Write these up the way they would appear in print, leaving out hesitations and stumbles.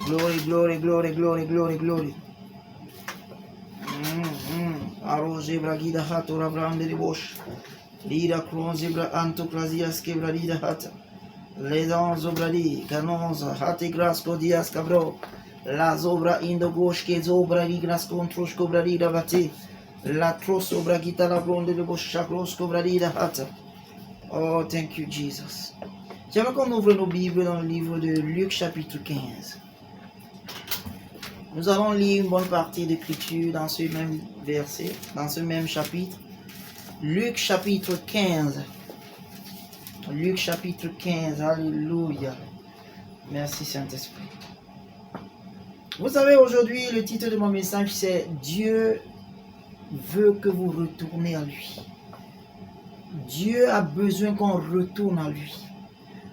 Glory, glory, glory, glory, glory, glory. Arroze bragida hato rabrande de bosh. Lida cronze bra antocrasias quebradida hata. Les dents obradi, canons, hate gras codias cabro. La zobra indo gauche que zobra ligras contros cobradida bate. La tros obra gita la blonde de bosh chacros cobradida hata. Oh, thank you, Jesus. J'aimerais qu'on ouvre nos Bibles dans le livre de Luc chapitre 15. Nous allons lire une bonne partie d'écriture dans ce même verset, dans ce même chapitre. Luc chapitre 15. Luc chapitre 15. Alléluia. Merci Saint-Esprit. Vous savez, aujourd'hui, le titre de mon message, c'est « Dieu veut que vous retournez à lui ». Dieu a besoin qu'on retourne à lui.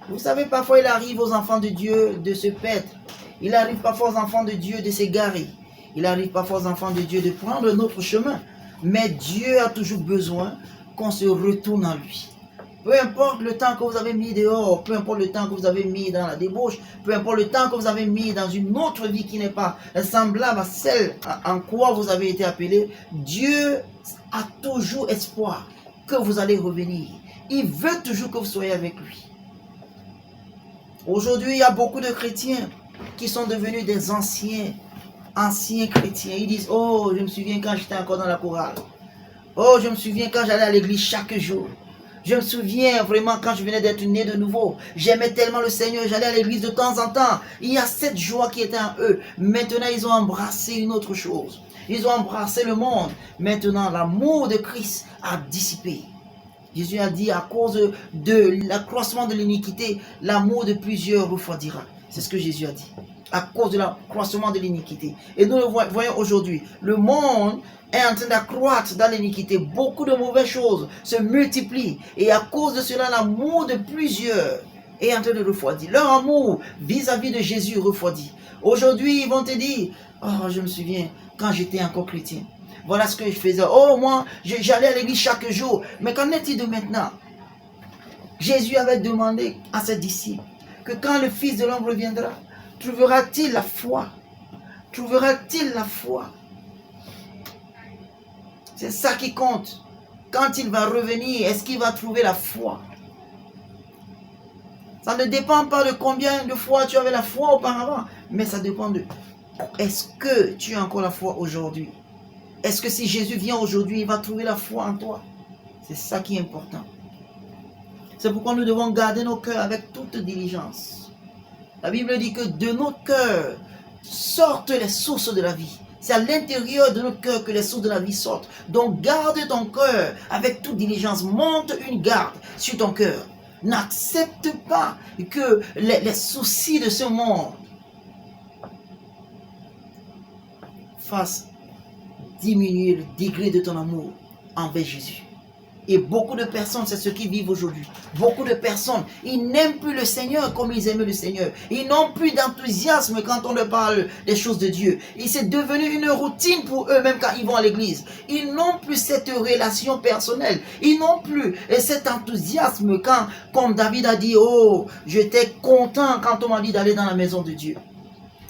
Vous savez, parfois, il arrive aux enfants de Dieu de se perdre. Il arrive parfois aux enfants de Dieu de s'égarer. Il arrive parfois aux enfants de Dieu de prendre un autre chemin. Mais Dieu a toujours besoin qu'on se retourne à lui. Peu importe le temps que vous avez mis dehors, peu importe le temps que vous avez mis dans la débauche, peu importe le temps que vous avez mis dans une autre vie qui n'est pas semblable à celle en quoi vous avez été appelé, Dieu a toujours espoir que vous allez revenir. Il veut toujours que vous soyez avec lui. Aujourd'hui, il y a beaucoup de chrétiens qui sont devenus des anciens chrétiens. Ils disent, oh, je me souviens quand j'étais encore dans la chorale. Oh, je me souviens quand j'allais à l'église chaque jour. Je me souviens vraiment quand je venais d'être né de nouveau. J'aimais tellement le Seigneur, j'allais à l'église de temps en temps. Il y a cette joie qui était en eux. Maintenant, ils ont embrassé une autre chose. Ils ont embrassé le monde. Maintenant, l'amour de Christ a dissipé. Jésus a dit, à cause de l'accroissement de l'iniquité, l'amour de plusieurs refroidira. C'est ce que Jésus a dit. À cause de l'accroissement de l'iniquité. Et nous le voyons aujourd'hui. Le monde est en train d'accroître dans l'iniquité. Beaucoup de mauvaises choses se multiplient. Et à cause de cela, l'amour de plusieurs est en train de refroidir. Leur amour vis-à-vis de Jésus refroidit. Aujourd'hui, ils vont te dire, oh, je me souviens quand j'étais encore chrétien. Voilà ce que je faisais. Oh, moi, j'allais à l'église chaque jour. Mais qu'en est-il de maintenant? Jésus avait demandé à ses disciples que quand le Fils de l'homme reviendra, trouvera-t-il la foi? Trouvera-t-il la foi? C'est ça qui compte. Quand il va revenir, est-ce qu'il va trouver la foi? Ça ne dépend pas de combien de fois tu avais la foi auparavant, mais ça dépend de est-ce que tu as encore la foi aujourd'hui? Est-ce que si Jésus vient aujourd'hui, il va trouver la foi en toi? C'est ça qui est important. C'est pourquoi nous devons garder nos cœurs avec toute diligence. La Bible dit que de nos cœurs sortent les sources de la vie. C'est à l'intérieur de notre cœur que les sources de la vie sortent. Donc garde ton cœur avec toute diligence. Monte une garde sur ton cœur. N'accepte pas que les soucis de ce monde fassent diminuer le degré de ton amour envers Jésus. Et beaucoup de personnes, c'est ce qu'ils vivent aujourd'hui. Beaucoup de personnes, ils n'aiment plus le Seigneur comme ils aimaient le Seigneur. Ils n'ont plus d'enthousiasme quand on leur parle des choses de Dieu. Et c'est devenu une routine pour eux, même quand ils vont à l'église. Ils n'ont plus cette relation personnelle. Ils n'ont plus cet enthousiasme quand, comme David a dit, oh, j'étais content quand on m'a dit d'aller dans la maison de Dieu.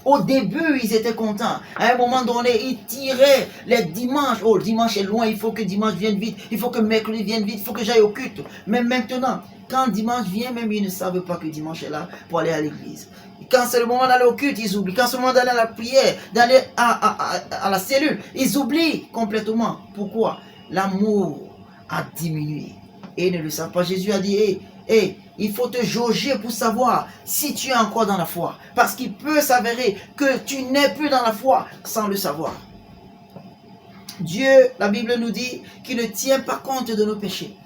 Au début, ils étaient contents. À un moment donné, ils tiraient les dimanches. Oh, dimanche est loin, il faut que dimanche vienne vite. Il faut que mercredi vienne vite, il faut que j'aille au culte. Mais maintenant, quand dimanche vient, même ils ne savent pas que dimanche est là pour aller à l'église. Quand c'est le moment d'aller au culte, ils oublient. Quand c'est le moment d'aller à la prière, d'aller à la cellule, ils oublient complètement. Pourquoi? L'amour a diminué. Et ils ne le savent pas. Jésus a dit, il faut te jauger pour savoir si tu es encore dans la foi. Parce qu'il peut s'avérer que tu n'es plus dans la foi sans le savoir. Dieu, la Bible nous dit qu'il ne tient pas compte de nos péchés.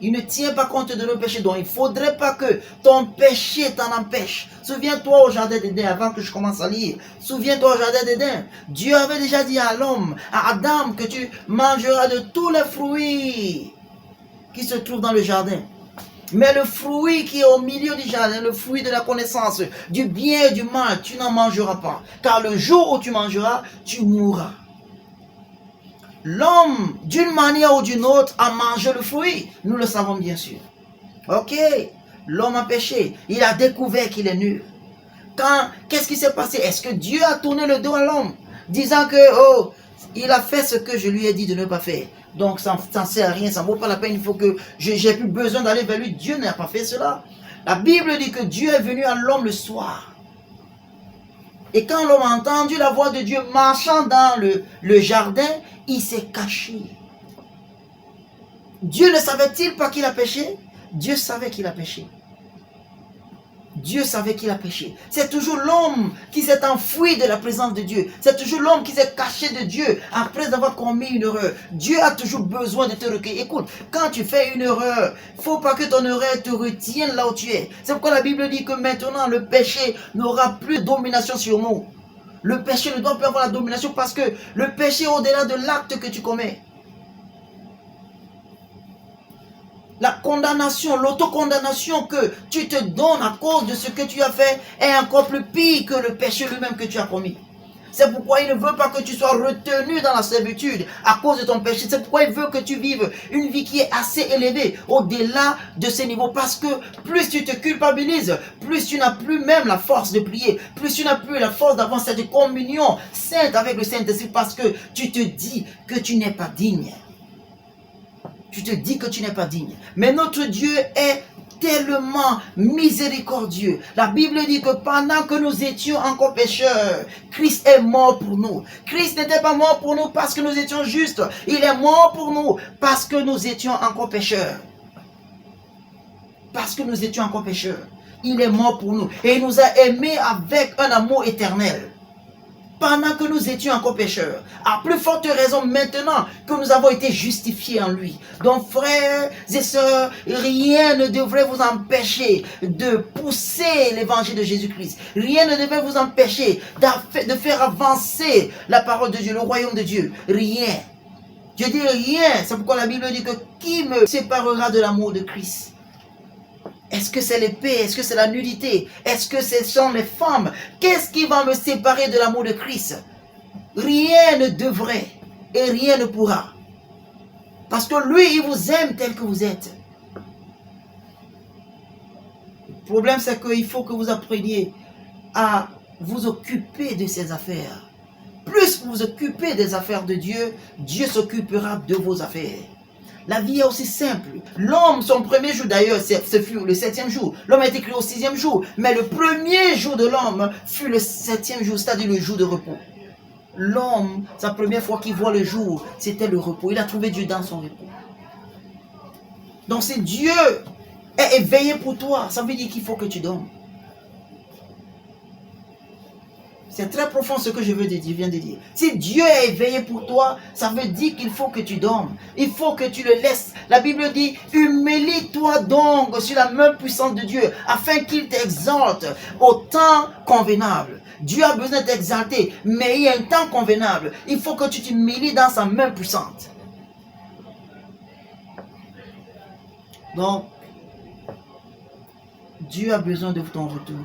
Il ne tient pas compte de nos péchés. Donc il ne faudrait pas que ton péché t'en empêche. Souviens-toi au jardin d'Éden, avant que je commence à lire. Souviens-toi au jardin d'Éden. Dieu avait déjà dit à l'homme, à Adam, que tu mangeras de tous les fruits qui se trouvent dans le jardin. Mais le fruit qui est au milieu du jardin, le fruit de la connaissance du bien et du mal, tu n'en mangeras pas. Car le jour où tu mangeras, tu mourras. L'homme, d'une manière ou d'une autre, a mangé le fruit. Nous le savons bien sûr. Ok, l'homme a péché. Il a découvert qu'il est nul. Qu'est-ce qui s'est passé? Est-ce que Dieu a tourné le dos à l'homme, disant que, oh, il a fait ce que je lui ai dit de ne pas faire. Donc, ça ne sert à rien, ça ne vaut pas la peine, il faut que j'ai plus besoin d'aller vers lui. Dieu n'a pas fait cela. La Bible dit que Dieu est venu à l'homme le soir. Et quand l'homme a entendu la voix de Dieu marchant dans le jardin, il s'est caché. Dieu ne savait-il pas qu'il a péché? Dieu savait qu'il a péché. Dieu savait qu'il a péché. C'est toujours l'homme qui s'est enfoui de la présence de Dieu. C'est toujours l'homme qui s'est caché de Dieu après avoir commis une erreur. Dieu a toujours besoin de te recueillir. Écoute, quand tu fais une erreur, il ne faut pas que ton erreur te retienne là où tu es. C'est pourquoi la Bible dit que maintenant le péché n'aura plus de domination sur nous. Le péché ne doit plus avoir la domination parce que le péché est au-delà de l'acte que tu commets. La condamnation, l'autocondamnation que tu te donnes à cause de ce que tu as fait est encore plus pire que le péché lui-même que tu as commis. C'est pourquoi il ne veut pas que tu sois retenu dans la servitude à cause de ton péché. C'est pourquoi il veut que tu vives une vie qui est assez élevée au-delà de ces niveaux. Parce que plus tu te culpabilises, plus tu n'as plus même la force de prier, plus tu n'as plus la force d'avoir cette communion sainte avec le Saint-Esprit parce que tu te dis que tu n'es pas digne. Tu te dis que tu n'es pas digne. Mais notre Dieu est tellement miséricordieux. La Bible dit que pendant que nous étions encore pécheurs, Christ est mort pour nous. Christ n'était pas mort pour nous parce que nous étions justes. Il est mort pour nous parce que nous étions encore pécheurs. Parce que nous étions encore pécheurs. Il est mort pour nous. Et il nous a aimés avec un amour éternel. Pendant que nous étions encore pécheurs, à plus forte raison maintenant que nous avons été justifiés en lui. Donc frères et sœurs, rien ne devrait vous empêcher de pousser l'évangile de Jésus-Christ. Rien ne devrait vous empêcher de faire avancer la parole de Dieu, le royaume de Dieu. Rien. Je dis rien. C'est pourquoi la Bible dit que qui me séparera de l'amour de Christ? Est-ce que c'est l'épée? Est-ce que c'est la nudité? Est-ce que ce sont les femmes? Qu'est-ce qui va me séparer de l'amour de Christ? Rien ne devrait et rien ne pourra. Parce que lui, il vous aime tel que vous êtes. Le problème, c'est qu'il faut que vous appreniez à vous occuper de ces affaires. Plus vous vous occupez des affaires de Dieu, Dieu s'occupera de vos affaires. La vie est aussi simple. L'homme, son premier jour d'ailleurs, ce fut le 7e jour. L'homme a été créé au 6e jour. Mais le premier jour de l'homme fut le 7e jour, c'est-à-dire le jour de repos. L'homme, sa première fois qu'il voit le jour, c'était le repos. Il a trouvé Dieu dans son repos. Donc si Dieu est éveillé pour toi, ça veut dire qu'il faut que tu dormes. C'est très profond ce que je viens de dire. Si Dieu est éveillé pour toi, ça veut dire qu'il faut que tu dormes. Il faut que tu le laisses. La Bible dit, humilie-toi donc sur la main puissante de Dieu, afin qu'il t'exalte au temps convenable. Dieu a besoin d'exalter, mais il y a un temps convenable. Il faut que tu t'humilies dans sa main puissante. Donc, Dieu a besoin de ton retour.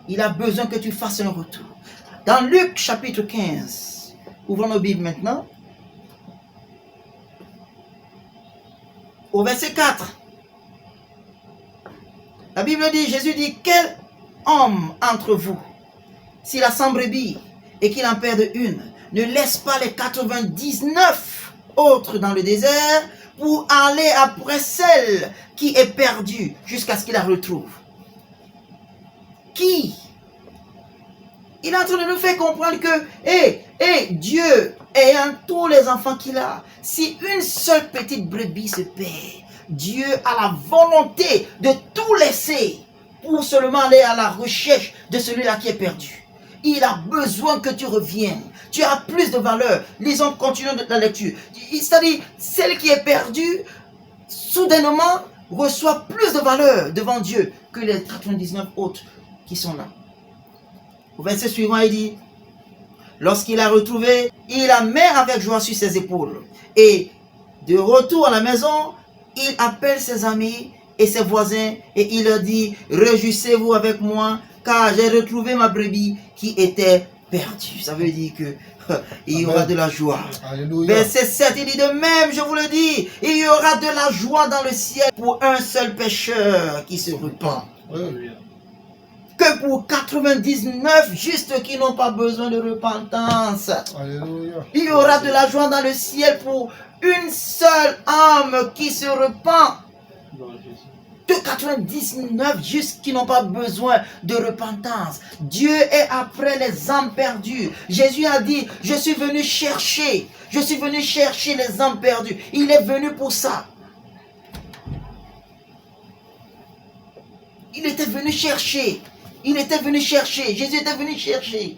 Il a besoin que tu fasses un retour. Dans Luc chapitre 15, ouvrons nos Bibles maintenant. Au verset 4. La Bible dit, Jésus dit, quel homme entre vous, s'il a 100 brebis et qu'il en perde une, ne laisse pas les 99 autres dans le désert pour aller après celle qui est perdue jusqu'à ce qu'il la retrouve. Qui? Il est en train de nous faire comprendre que Dieu, ayant tous les enfants qu'il a, si une seule petite brebis se perd, Dieu a la volonté de tout laisser pour seulement aller à la recherche de celui-là qui est perdu. Il a besoin que tu reviennes. Tu as plus de valeur. Lisons, continuons la lecture. C'est-à-dire, celle qui est perdue, soudainement, reçoit plus de valeur devant Dieu que les 99 autres qui sont là. Au verset suivant, il dit, lorsqu'il a retrouvé, il la met avec joie sur ses épaules. Et de retour à la maison, il appelle ses amis et ses voisins et il leur dit, réjouissez-vous avec moi, car j'ai retrouvé ma brebis qui était perdue. Ça veut dire que il y aura de la joie. Alléluia. Verset 7, il dit de même, je vous le dis, il y aura de la joie dans le ciel pour un seul pécheur qui se repent. Alléluia. Que que pour 99 justes qui n'ont pas besoin de repentance. Alléluia. Il y aura de la joie dans le ciel pour une seule âme qui se repent. Que 99 justes qui n'ont pas besoin de repentance. Dieu est après les âmes perdues. Jésus a dit, je suis venu chercher les âmes perdues. Il est venu pour ça. Il était venu chercher. Jésus était venu chercher.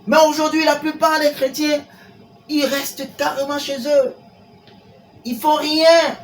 Mais aujourd'hui, la plupart des chrétiens, ils restent carrément chez eux. Ils font rien.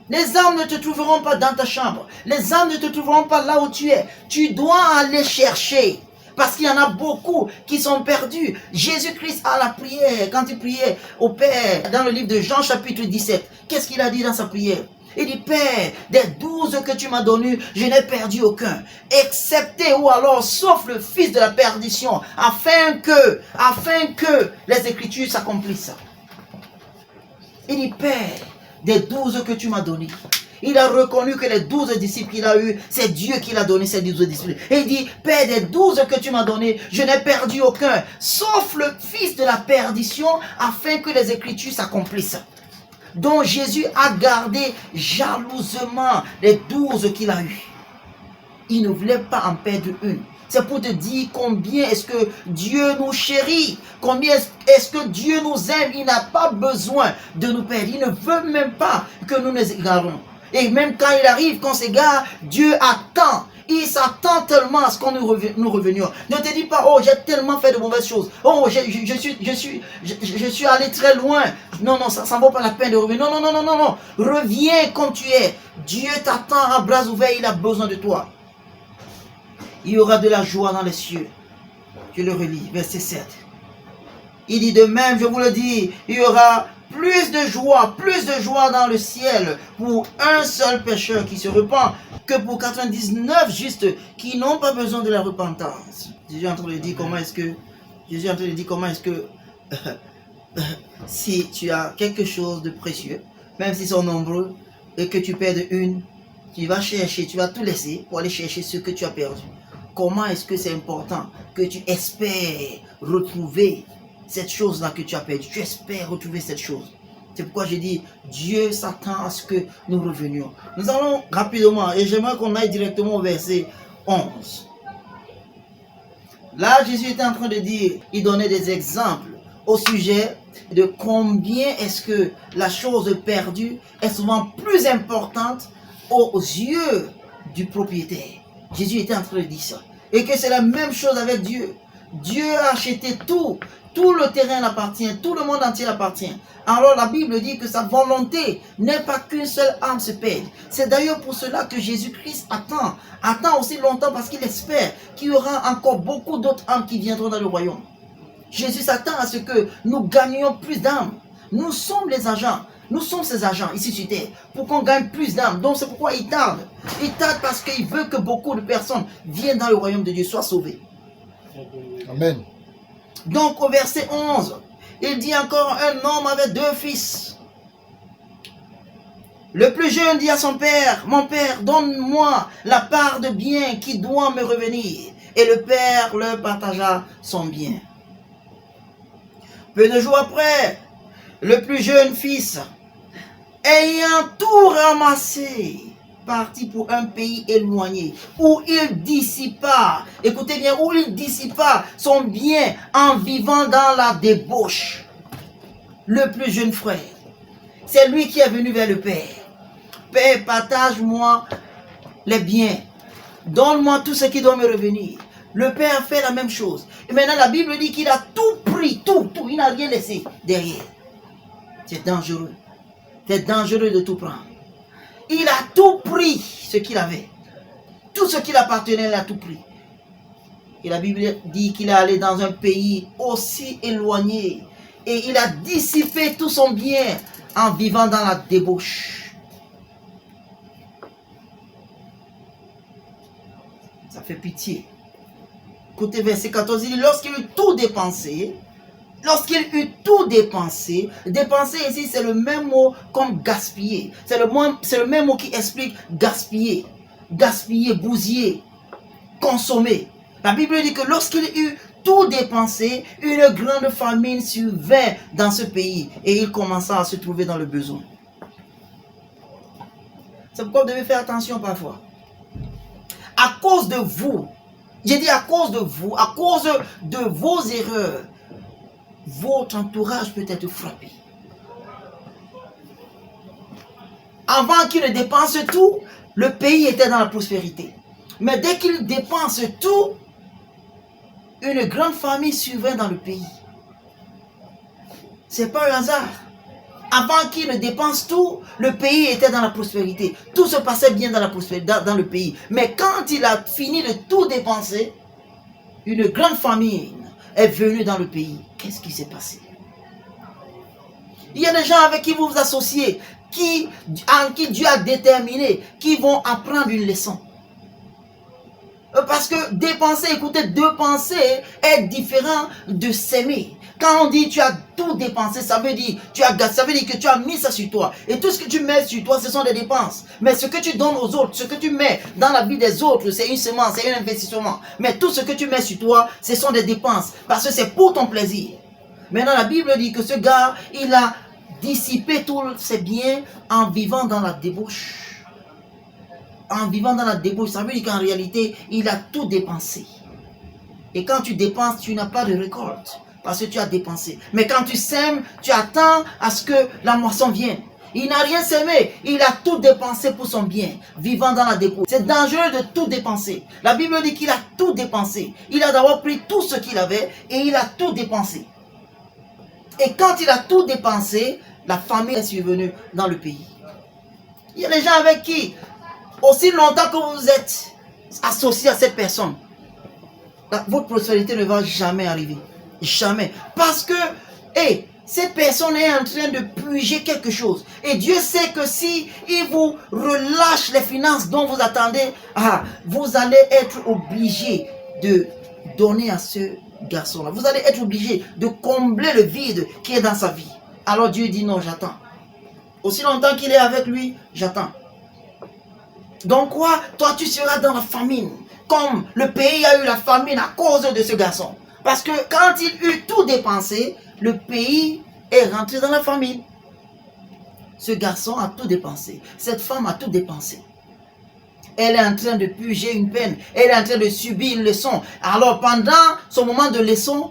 Les âmes ne te trouveront pas dans ta chambre. Les âmes ne te trouveront pas là où tu es. Tu dois aller chercher. Parce qu'il y en a beaucoup qui sont perdus. Jésus-Christ à la prière, quand il priait au Père, dans le livre de Jean chapitre 17, qu'est-ce qu'il a dit dans sa prière? Il dit, Père, des 12 que tu m'as donnés, je n'ai perdu aucun, excepté ou alors sauf le fils de la perdition, afin que les Écritures s'accomplissent. Il dit, Père, des 12 que tu m'as donnés. Il a reconnu que les 12 disciples qu'il a eu, c'est Dieu qui l'a donné ces 12 disciples. Et il dit, Père, des 12 que tu m'as donnés, je n'ai perdu aucun, sauf le fils de la perdition, afin que les Écritures s'accomplissent. Donc Jésus a gardé jalousement les 12 qu'il a eu. Il ne voulait pas en perdre une. C'est pour te dire combien est-ce que Dieu nous chérit, combien est-ce que Dieu nous aime. Il n'a pas besoin de nous perdre. Il ne veut même pas que nous nous égarons. Et même quand il arrive qu'on s'égare, Dieu attend. Il s'attend tellement à ce qu'on nous revenions. Ne te dis pas, oh, j'ai tellement fait de mauvaises choses. Oh, je suis allé très loin. Non, ça ne vaut pas la peine de revenir. Non. Reviens comme tu es. Dieu t'attend à bras ouverts. Il a besoin de toi. Il y aura de la joie dans les cieux. Je le relis, verset 7. Il dit de même, je vous le dis, il y aura plus de joie dans le ciel pour un seul pécheur qui se repent que pour 99 justes qui n'ont pas besoin de la repentance. Jésus est en train de dire comment est-ce que si tu as quelque chose de précieux, même s'ils sont nombreux, et que tu perds une, tu vas tout laisser pour aller chercher ce que tu as perdu. Comment est-ce que c'est important que tu espères retrouver cette chose-là que tu as perdue? Tu espères retrouver cette chose. C'est pourquoi j'ai dit, Dieu s'attend à ce que nous revenions. Nous allons rapidement, et j'aimerais qu'on aille directement au verset 11. Là, Jésus était en train de dire, il donnait des exemples au sujet de combien est-ce que la chose perdue est souvent plus importante aux yeux du propriétaire. Jésus était en train de dire ça. Et que c'est la même chose avec Dieu. Dieu a acheté tout. Tout le terrain appartient. Tout le monde entier appartient. Alors la Bible dit que sa volonté n'est pas qu'une seule âme se perde. C'est d'ailleurs pour cela que Jésus-Christ attend aussi longtemps parce qu'il espère qu'il y aura encore beaucoup d'autres âmes qui viendront dans le royaume. Jésus s'attend à ce que nous gagnions plus d'âmes. Nous sommes les agents. Nous sommes ces agents ici sur terre pour qu'on gagne plus d'âmes. Donc c'est pourquoi il tarde. Il tarde parce qu'il veut que beaucoup de personnes viennent dans le royaume de Dieu, soient sauvées. Amen. Donc au verset 11, il dit encore, un homme avait 2 fils. Le plus jeune dit à son père, mon père, donne-moi la part de bien qui doit me revenir. Et le père leur partagea son bien. Peu de jours après, le plus jeune fils, ayant tout ramassé, partit pour un pays éloigné, où il dissipa, écoutez bien, où il dissipa son bien en vivant dans la débauche. Le plus jeune frère, c'est lui qui est venu vers le Père. Père, partage-moi les biens, donne-moi tout ce qui doit me revenir. Le Père fait la même chose. Et maintenant la Bible dit qu'il a tout pris, tout, il n'a rien laissé derrière. C'est dangereux. C'est dangereux de tout prendre. Il a tout pris, ce qu'il avait. Tout ce qui appartenait, il a tout pris. Et la Bible dit qu'il est allé dans un pays aussi éloigné. Et il a dissipé tout son bien en vivant dans la débauche. Ça fait pitié. Écoutez verset 14, il dit, lorsqu'il eut tout dépensé, dépenser ici c'est le même mot comme gaspiller. C'est le même mot qui explique gaspiller. gaspillé, bousillé, consommé. La Bible dit que lorsqu'il eut tout dépensé, une grande famine survint dans ce pays et il commença à se trouver dans le besoin. C'est pourquoi vous devez faire attention parfois. À cause de vous, j'ai dit à cause de vous, à cause de vos erreurs, votre entourage peut être frappé. Avant qu'il ne dépense tout, le pays était dans la prospérité. Mais dès qu'il dépense tout, une grande famille survint dans le pays. C'est pas un hasard. Avant qu'il ne dépense tout, le pays était dans la prospérité. Tout se passait bien dans la prospérité, dans le pays. Mais quand il a fini de tout dépenser, une grande famine est venue dans le pays. Qu'est-ce qui s'est passé? Il y a des gens avec qui vous vous associez, en qui Dieu a déterminé, qui vont apprendre une leçon. Parce que dépenser, écoutez, dépenser est différent de s'aimer. Quand on dit tu as tout dépensé, ça veut dire que tu as mis ça sur toi. Et tout ce que tu mets sur toi, ce sont des dépenses. Mais ce que tu donnes aux autres, ce que tu mets dans la vie des autres, c'est une semence, c'est un investissement. Mais tout ce que tu mets sur toi, ce sont des dépenses. Parce que c'est pour ton plaisir. Maintenant, la Bible dit que ce gars, il a dissipé tous ses biens en vivant dans la débauche. En vivant dans la débauche, ça veut dire qu'en réalité, il a tout dépensé. Et quand tu dépenses, tu n'as pas de récolte. Parce que tu as dépensé. Mais quand tu sèmes, tu attends à ce que la moisson vienne. Il n'a rien sémé. Il a tout dépensé pour son bien. Vivant dans la débauche. C'est dangereux de tout dépenser. La Bible dit qu'il a tout dépensé. Il a d'abord pris tout ce qu'il avait et il a tout dépensé. Et quand il a tout dépensé, la famine est survenue dans le pays. Il y a des gens avec qui, aussi longtemps que vous êtes associé à cette personne, votre prospérité ne va jamais arriver. Jamais. Parce que, cette personne est en train de puiser quelque chose. Et Dieu sait que si il vous relâche les finances dont vous attendez, vous allez être obligé de donner à ce garçon-là. Vous allez être obligé de combler le vide qui est dans sa vie. Alors Dieu dit non, j'attends. Aussi longtemps qu'il est avec lui, j'attends. Donc quoi? Toi, tu seras dans la famine. Comme le pays a eu la famine à cause de ce garçon. Parce que quand il eut tout dépensé, le pays est rentré dans la famine. Ce garçon a tout dépensé. Cette femme a tout dépensé. Elle est en train de purger une peine. Elle est en train de subir une leçon. Alors pendant ce moment de leçon,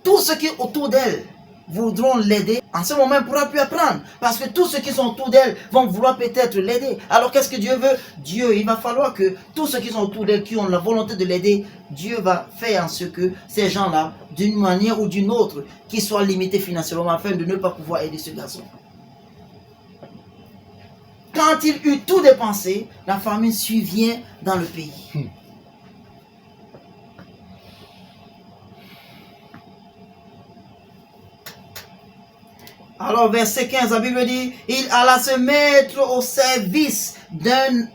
tous ceux qui sont autour d'elle voudront l'aider. En ce moment, elle ne pourra plus apprendre. Parce que tous ceux qui sont autour d'elle vont vouloir peut-être l'aider. Alors qu'est-ce que Dieu veut? Dieu, il va falloir que tous ceux qui sont autour d'elle, qui ont la volonté de l'aider, Dieu va faire en ce que ces gens-là, d'une manière ou d'une autre, qu'ils soient limités financièrement afin de ne pas pouvoir aider ce garçon. Quand il eut tout dépensé, la famine survient dans le pays. Alors, verset 15, la Bible dit, il alla se mettre au service d'un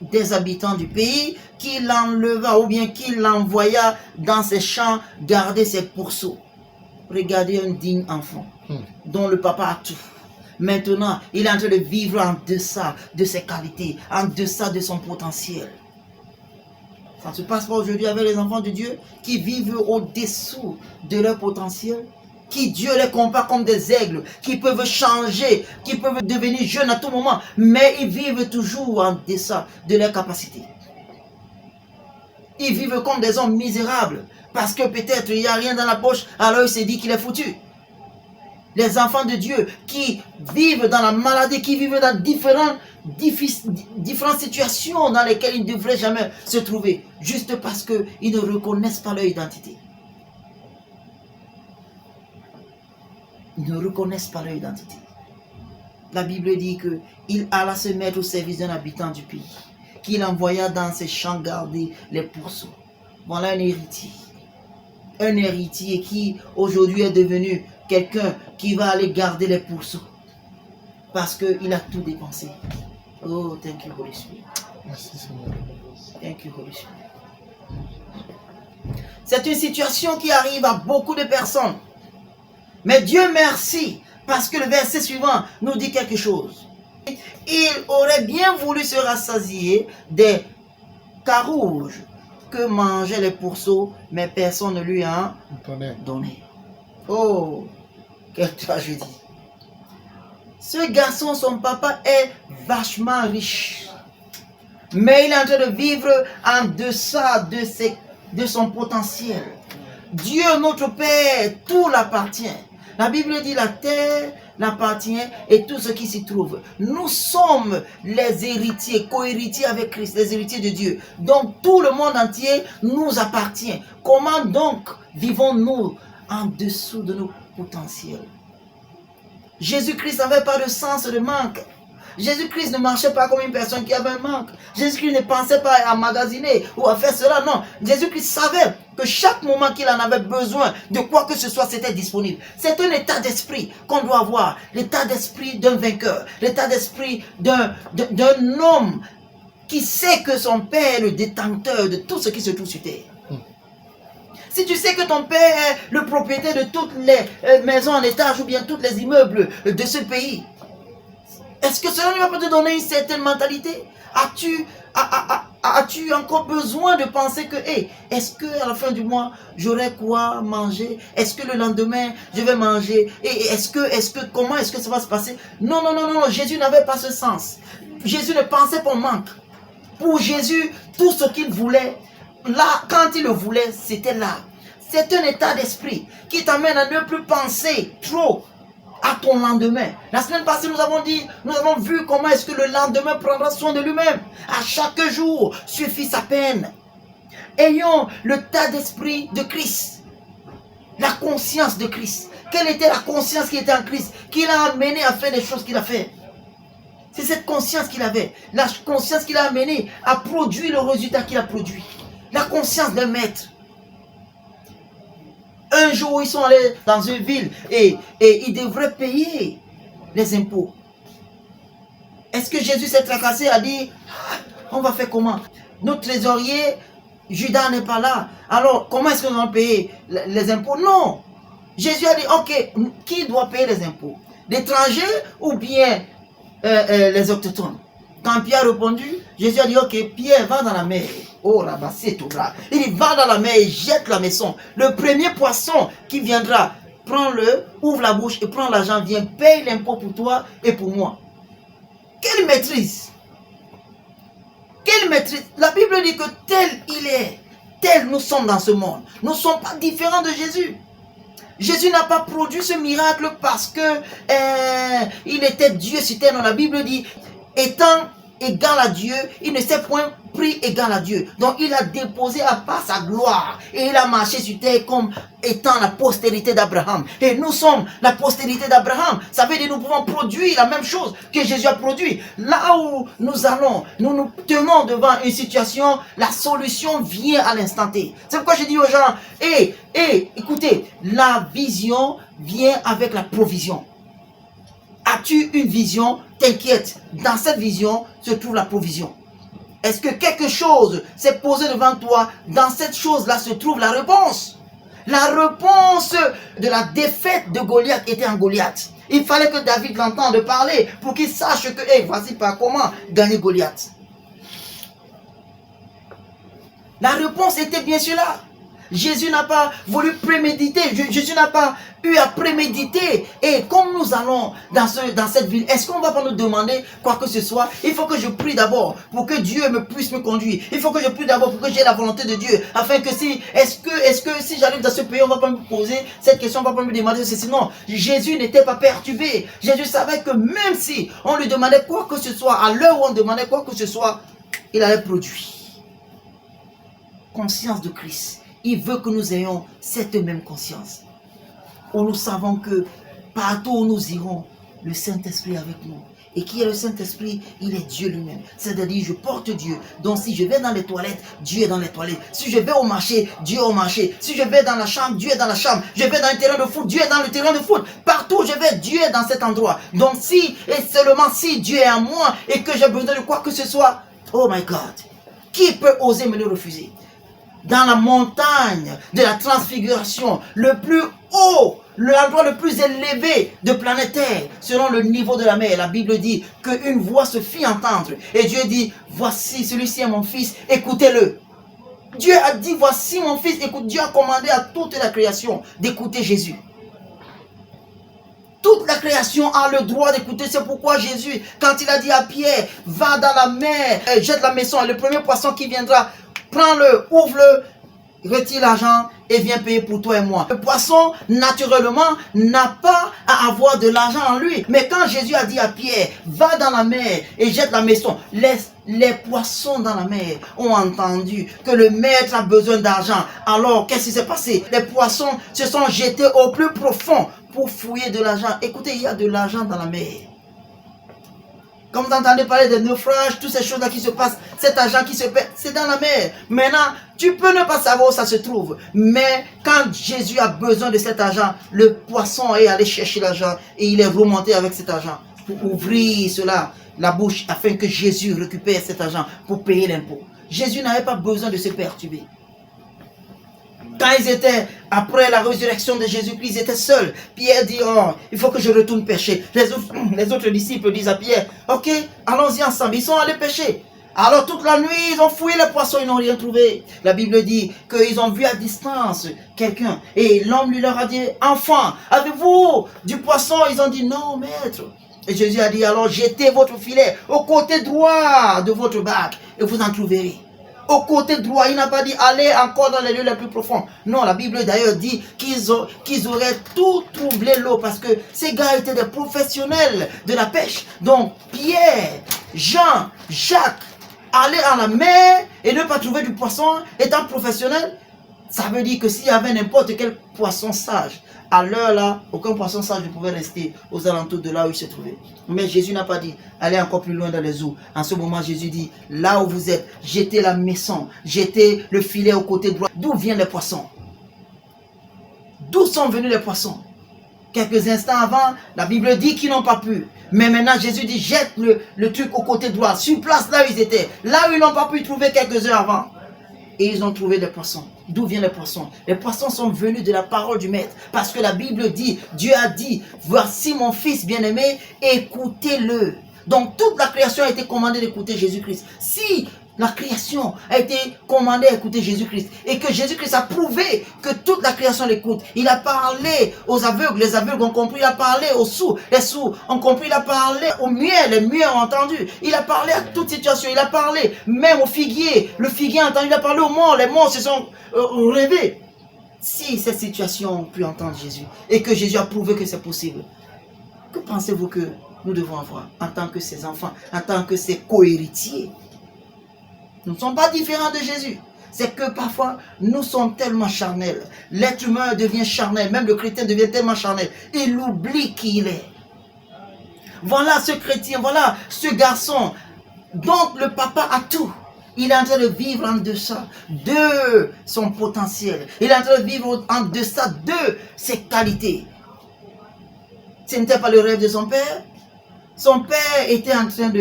des habitants du pays, qui l'enleva ou bien qui l'envoya dans ses champs garder ses pourceaux. Regardez un digne enfant dont le papa a tout. Maintenant, il est en train de vivre en deçà de ses qualités, en deçà de son potentiel. Ça ne se passe pas aujourd'hui avec les enfants de Dieu qui vivent au-dessous de leur potentiel, qui Dieu les compare comme des aigles, qui peuvent changer, qui peuvent devenir jeunes à tout moment, mais ils vivent toujours en deçà de leurs capacités. Ils vivent comme des hommes misérables, parce que peut-être il n'y a rien dans la poche, alors il s'est dit qu'il est foutu. Les enfants de Dieu qui vivent dans la maladie, qui vivent dans différentes situations dans lesquelles ils ne devraient jamais se trouver, juste parce qu'ils ne reconnaissent pas leur identité. Ils ne reconnaissent pas leur identité. La Bible dit qu'il alla se mettre au service d'un habitant du pays, qu'il envoya dans ses champs garder les pourceaux. Voilà un héritier. Un héritier qui aujourd'hui est devenu quelqu'un qui va aller garder les pourceaux. Parce qu'il a tout dépensé. Oh, thank you, Holy Spirit. Merci, Seigneur. Thank you, Holy Spirit. C'est une situation qui arrive à beaucoup de personnes. Mais Dieu merci, parce que le verset suivant nous dit quelque chose. Il aurait bien voulu se rassasier des carouges que mangeaient les pourceaux, mais personne ne lui a donné. Oh, quelle tragédie. Ce garçon, son papa est vachement riche. Mais il est en train de vivre en deçà de son potentiel. Dieu, notre Père, tout l'appartient. La Bible dit la terre l'appartient et tout ce qui s'y trouve. Nous sommes les héritiers, co-héritiers avec Christ, les héritiers de Dieu. Donc tout le monde entier nous appartient. Comment donc vivons-nous en dessous de nos potentiels? Jésus-Christ n'avait pas de sens de manque. Jésus-Christ ne marchait pas comme une personne qui avait un manque. Jésus-Christ ne pensait pas à magasiner ou à faire cela. Non, Jésus-Christ savait que chaque moment qu'il en avait besoin de quoi que ce soit, c'était disponible. C'est un état d'esprit qu'on doit avoir. L'état d'esprit d'un vainqueur. L'état d'esprit d'un homme qui sait que son Père est le détenteur de tout ce qui se trouve sur terre. Si tu sais que ton père est le propriétaire de toutes les maisons en étage ou bien tous les immeubles de ce pays, est-ce que cela ne va pas te donner une certaine mentalité? As-tu encore besoin de penser que, est-ce qu'à la fin du mois, j'aurai quoi manger? Est-ce que le lendemain, je vais manger? Et comment est-ce que ça va se passer? Non, non, non, non, Jésus n'avait pas ce sens. Jésus ne pensait pas au manque. Pour Jésus, tout ce qu'il voulait, là, quand il le voulait, c'était là. C'est un état d'esprit qui t'amène à ne plus penser trop à ton lendemain. La semaine passée, nous avons vu comment est-ce que le lendemain prendra soin de lui-même. À chaque jour suffit sa peine. Ayons le tas d'esprit de Christ. La conscience de Christ. Quelle était la conscience qui était en Christ, qui l'a amené à faire les choses qu'il a fait? C'est cette conscience qu'il avait. La conscience qui l'a amené à produire le résultat qu'il a produit. La conscience d'un maître. Un jour, ils sont allés dans une ville et ils devraient payer les impôts. Est-ce que Jésus s'est tracassé à dire, on va faire comment? Notre trésorier, Judas n'est pas là. Alors, comment est-ce qu'on va payer les impôts? Non. Jésus a dit, ok, qui doit payer les impôts? L'étranger ou bien les autochtones? Quand Pierre a répondu, Jésus a dit, ok, Pierre, va dans la mer. Oh, là-bas, c'est tout là. Il dit, va dans la mer et jette la maison. Le premier poisson qui viendra, prends-le, ouvre la bouche et prends l'argent, viens, paye l'impôt pour toi et pour moi. Quelle maîtrise! Quelle maîtrise! La Bible dit que tel il est, tel nous sommes dans ce monde. Nous ne sommes pas différents de Jésus. Jésus n'a pas produit ce miracle parce que il était Dieu sur terre. La Bible dit, étant égal à Dieu, il ne s'est point pris égal à Dieu. Donc il a déposé à part sa gloire et il a marché sur terre comme étant la postérité d'Abraham. Et nous sommes la postérité d'Abraham. Ça veut dire que nous pouvons produire la même chose que Jésus a produit. Là où nous allons, nous nous tenons devant une situation, la solution vient à l'instant T. C'est pourquoi je dis aux gens, écoutez, la vision vient avec la provision. As-tu une vision? T'inquiète, dans cette vision se trouve la provision. Est-ce que quelque chose s'est posé devant toi? Dans cette chose-là se trouve la réponse. La réponse de la défaite de Goliath était en Goliath. Il fallait que David l'entende parler pour qu'il sache que, voici pas comment gagner Goliath. La réponse était bien sûr là. Jésus n'a pas voulu préméditer. Jésus n'a pas eu à préméditer. Et comme nous allons dans cette ville, est-ce qu'on ne va pas nous demander quoi que ce soit? Il faut que je prie d'abord pour que Dieu puisse me conduire. Il faut que je prie d'abord pour que j'ai la volonté de Dieu. Afin que est-ce que si j'arrive dans ce pays, on ne va pas me poser cette question, on ne va pas me demander ceci. Non, Jésus n'était pas perturbé. Jésus savait que même si on lui demandait quoi que ce soit, à l'heure où on demandait quoi que ce soit, il allait produire. Conscience de Christ. Il veut que nous ayons cette même conscience. Où nous savons que partout où nous irons, le Saint-Esprit est avec nous. Et qui est le Saint-Esprit? Il est Dieu lui-même. C'est-à-dire, je porte Dieu. Donc si je vais dans les toilettes, Dieu est dans les toilettes. Si je vais au marché, Dieu est au marché. Si je vais dans la chambre, Dieu est dans la chambre. Je vais dans un terrain de foot, Dieu est dans le terrain de foot. Partout où je vais, Dieu est dans cet endroit. Donc si, et seulement si Dieu est en moi et que j'ai besoin de quoi que ce soit, oh my God, qui peut oser me le refuser? Dans la montagne de la transfiguration, le plus haut l'endroit le plus élevé de planète Terre, selon le niveau de la mer. La Bible dit qu'une voix se fit entendre. Et Dieu dit, voici, celui-ci est mon fils, écoutez-le. Dieu a dit, voici mon fils, écoute. Dieu a commandé à toute la création d'écouter Jésus. Toute la création a le droit d'écouter. C'est pourquoi Jésus, quand il a dit à Pierre, va dans la mer, jette la maison, et le premier poisson qui viendra, prends-le, ouvre-le, retire l'argent et viens payer pour toi et moi. Le poisson, naturellement, n'a pas à avoir de l'argent en lui. Mais quand Jésus a dit à Pierre, va dans la mer et jette la maison, les poissons dans la mer ont entendu que le maître a besoin d'argent. Alors, qu'est-ce qui s'est passé? Les poissons se sont jetés au plus profond pour fouiller de l'argent. Écoutez, il y a de l'argent dans la mer. Comme vous entendez parler de naufrages, toutes ces choses-là qui se passent, cet argent qui se perd, c'est dans la mer. Maintenant, tu peux ne pas savoir où ça se trouve. Mais quand Jésus a besoin de cet argent, le poisson est allé chercher l'argent et il est remonté avec cet argent pour ouvrir cela, la bouche, afin que Jésus récupère cet argent pour payer l'impôt. Jésus n'avait pas besoin de se perturber. Quand ils étaient, après la résurrection de Jésus-Christ, ils étaient seuls. Pierre dit, oh, il faut que je retourne pêcher. Les autres disciples disent à Pierre, ok, allons-y ensemble. Ils sont allés pêcher. Alors toute la nuit, ils ont fouillé les poissons, ils n'ont rien trouvé. La Bible dit qu'ils ont vu à distance quelqu'un. Et l'homme lui leur a dit, enfant, avez-vous du poisson? Ils ont dit, non, maître. Et Jésus a dit, alors jetez votre filet au côté droit de votre barque et vous en trouverez. Au côté droit, il n'a pas dit allez encore dans les lieux les plus profonds. Non, la Bible d'ailleurs dit qu'ils auraient tout troublé l'eau parce que ces gars étaient des professionnels de la pêche. Donc Pierre, Jean, Jacques, aller à la mer et ne pas trouver du poisson étant professionnel, ça veut dire que s'il y avait n'importe quel poisson sage, à l'heure là, aucun poisson sage ne pouvait rester aux alentours de là où il se trouvait. Mais Jésus n'a pas dit, allez encore plus loin dans les eaux. En ce moment, Jésus dit, là où vous êtes, jetez la maison, jetez le filet au côté droit. D'où viennent les poissons? D'où sont venus les poissons? Quelques instants avant, la Bible dit qu'ils n'ont pas pu. Mais maintenant, Jésus dit, jette le truc au côté droit, sur place là où ils étaient. Là où ils n'ont pas pu trouver quelques heures avant. Et ils ont trouvé des poissons. D'où viennent les poissons? Les poissons sont venus de la parole du Maître. Parce que la Bible dit, Dieu a dit, voici mon fils bien-aimé, écoutez-le. Donc toute la création a été commandée d'écouter Jésus-Christ. Si la création a été commandée à écouter Jésus-Christ et que Jésus-Christ a prouvé que toute la création l'écoute, il a parlé aux aveugles, les aveugles ont compris, il a parlé aux sourds, les sourds ont compris, il a parlé aux muets, les muets ont entendu, il a parlé à toute situation, il a parlé même au figuier, le figuier a entendu, il a parlé aux morts, les morts se sont relevés. Si cette situation ont pu entendre Jésus et que Jésus a prouvé que c'est possible, que pensez-vous que nous devons avoir en tant que ses enfants, en tant que ses co-héritiers? Nous ne sommes pas différents de Jésus. C'est que parfois, nous sommes tellement charnels. L'être humain devient charnel. Même le chrétien devient tellement charnel. Il oublie qui il est. Voilà ce chrétien, voilà ce garçon. Donc le papa a tout. Il est en train de vivre en deçà de son potentiel. Il est en train de vivre en deçà de ses qualités. Ce n'était pas le rêve de son père. Son père était en train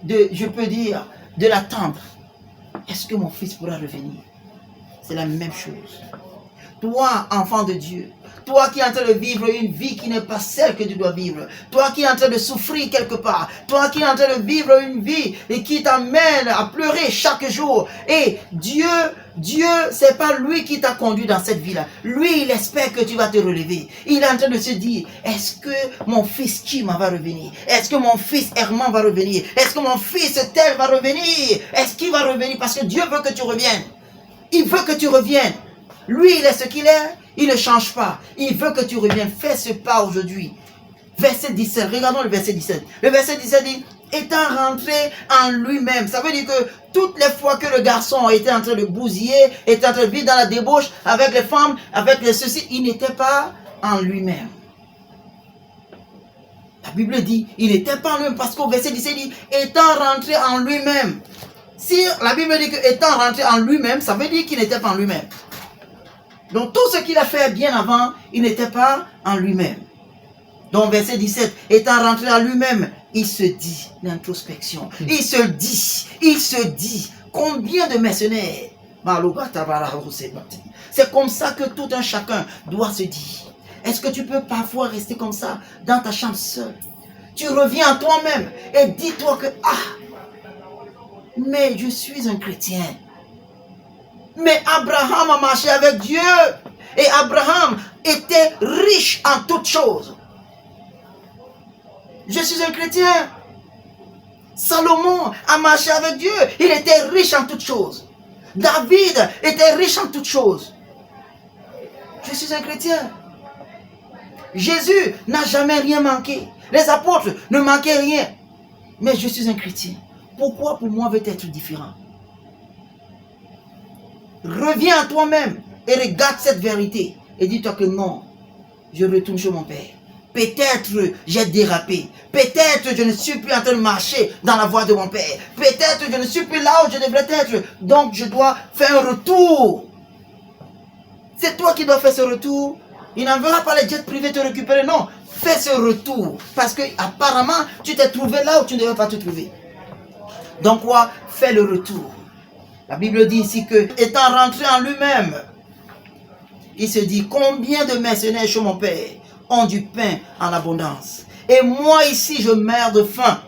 je peux dire, de l'attendre. Est-ce que mon fils pourra revenir? C'est la même chose. Toi, enfant de Dieu, toi qui es en train de vivre une vie qui n'est pas celle que tu dois vivre, toi qui es en train de souffrir quelque part, toi qui es en train de vivre une vie et qui t'amène à pleurer chaque jour, et Dieu, c'est pas lui qui t'a conduit dans cette vie-là. Lui, il espère que tu vas te relever. Il est en train de se dire, est-ce que mon fils Chima va revenir? Est-ce que mon fils Herman va revenir? Est-ce que mon fils Tel va revenir? Est-ce qu'il va revenir? Parce que Dieu veut que tu reviennes. Il veut que tu reviennes. Lui, il est ce qu'il est. Il ne change pas. Il veut que tu reviennes. Fais ce pas aujourd'hui. Verset 17. Regardons le verset 17. Le verset 17 dit, étant rentré en lui-même. Ça veut dire que toutes les fois que le garçon était en train de bousiller, était en train de vivre dans la débauche avec les femmes, avec les ceci, il n'était pas en lui-même. La Bible dit, il n'était pas en lui-même parce qu'au verset 17 dit, étant rentré en lui-même. Si la Bible dit que étant rentré en lui-même, ça veut dire qu'il n'était pas en lui-même. Donc tout ce qu'il a fait bien avant, il n'était pas en lui-même. Donc verset 17, étant rentré en lui-même, il se dit, l'introspection, il se dit, combien de mercenaires? C'est comme ça que tout un chacun doit se dire. Est-ce que tu peux parfois rester comme ça dans ta chambre seule? Tu reviens à toi-même et dis-toi que, mais je suis un chrétien. Mais Abraham a marché avec Dieu. Et Abraham était riche en toutes choses. Je suis un chrétien. Salomon a marché avec Dieu. Il était riche en toutes choses. David était riche en toutes choses. Je suis un chrétien. Jésus n'a jamais rien manqué. Les apôtres ne manquaient rien. Mais je suis un chrétien. Pourquoi pour moi veut être différent? Reviens à toi-même et regarde cette vérité. Et dis-toi que non, je retourne chez mon Père. Peut-être j'ai dérapé. Peut-être je ne suis plus en train de marcher dans la voie de mon Père. Peut-être je ne suis plus là où je devrais être. Donc je dois faire un retour. C'est toi qui dois faire ce retour. Il n'enverra pas les jets privés te récupérer. Non, fais ce retour. Parce que apparemment, tu t'es trouvé là où tu ne devais pas te trouver. Donc quoi? Fais le retour. La Bible dit ici que, étant rentré en lui-même, il se dit, combien de mercenaires chez mon Père ont du pain en abondance. Et moi ici, je meurs de faim.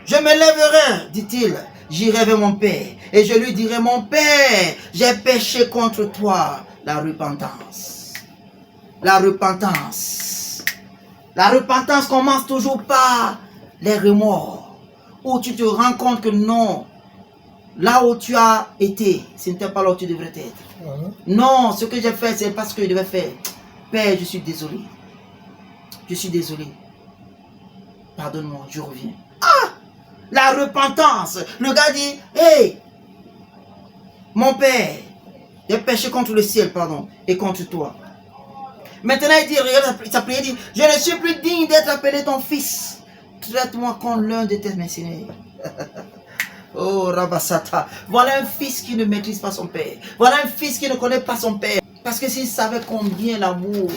Je me lèverai, dit-il, j'irai vers mon Père. Et je lui dirai, mon Père, j'ai péché contre toi. La repentance. La repentance. La repentance commence toujours par les remords. Où tu te rends compte que non, là où tu as été, ce n'était pas là où tu devrais être. Non, ce que j'ai fait, c'est parce que je devais faire. Père, je suis désolé. Je suis désolé. Pardonne-moi, je reviens. La repentance. Le gars dit, hey, mon Père, j'ai péché contre le ciel, pardon, et contre toi. Maintenant, il dit, regarde sa prière, il dit, je ne suis plus digne d'être appelé ton fils. Traite-moi comme l'un de tes mercenaires. Oh, Rabasata. Voilà un fils qui ne maîtrise pas son père. Voilà un fils qui ne connaît pas son père. Parce que s'il savait combien l'amour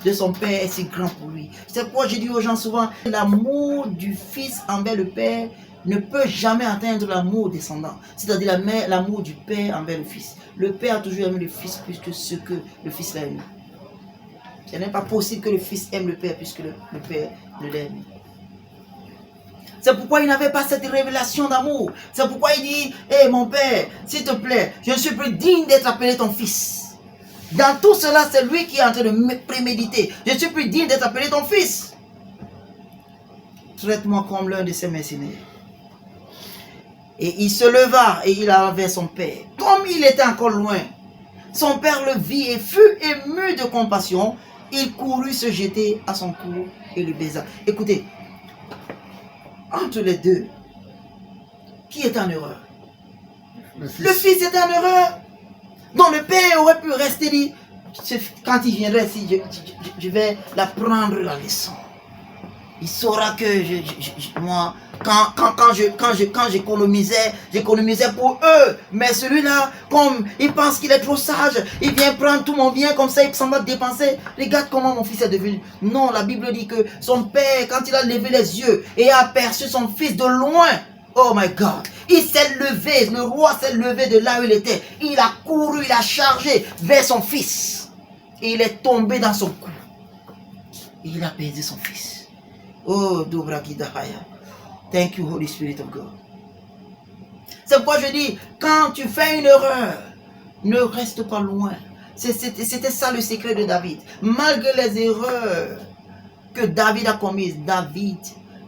de son père est si grand pour lui. C'est pourquoi je dis aux gens souvent, l'amour du fils envers le père ne peut jamais atteindre l'amour descendant. C'est-à-dire l'amour du père envers le fils. Le père a toujours aimé le fils plus que ce que le fils l'a aimé. Ce n'est pas possible que le fils aime le père puisque le père ne l'aime. C'est pourquoi il n'avait pas cette révélation d'amour. C'est pourquoi il dit, hé mon père, s'il te plaît, je ne suis plus digne d'être appelé ton fils. Dans tout cela, c'est lui qui est en train de préméditer. Je ne suis plus digne d'être appelé ton fils. Traite-moi comme l'un de ses mercenaires. Et il se leva et il alla vers son père. Comme il était encore loin, son père le vit et fut ému de compassion. Il courut se jeter à son cou et le baisa. Écoutez, entre les deux, qui est en erreur? Le fils est en erreur. Donc le père aurait pu rester dit, quand il viendrait ici, je vais l'apprendre la leçon. Il saura que moi, quand j'économisais pour eux. Mais celui-là, comme il pense qu'il est trop sage, il vient prendre tout mon bien comme ça, il s'en va dépenser. Regarde comment mon fils est devenu. Non, la Bible dit que son père, quand il a levé les yeux et a aperçu son fils de loin, oh my God, il s'est levé, le roi s'est levé de là où il était. Il a couru, il a chargé vers son fils. Et il est tombé dans son cou. Et il a baisé son fils. Oh, Dobrakidahaya. Thank you, Holy Spirit of God. C'est pourquoi je dis, quand tu fais une erreur, ne reste pas loin. C'était ça le secret de David. Malgré les erreurs que David a commises, David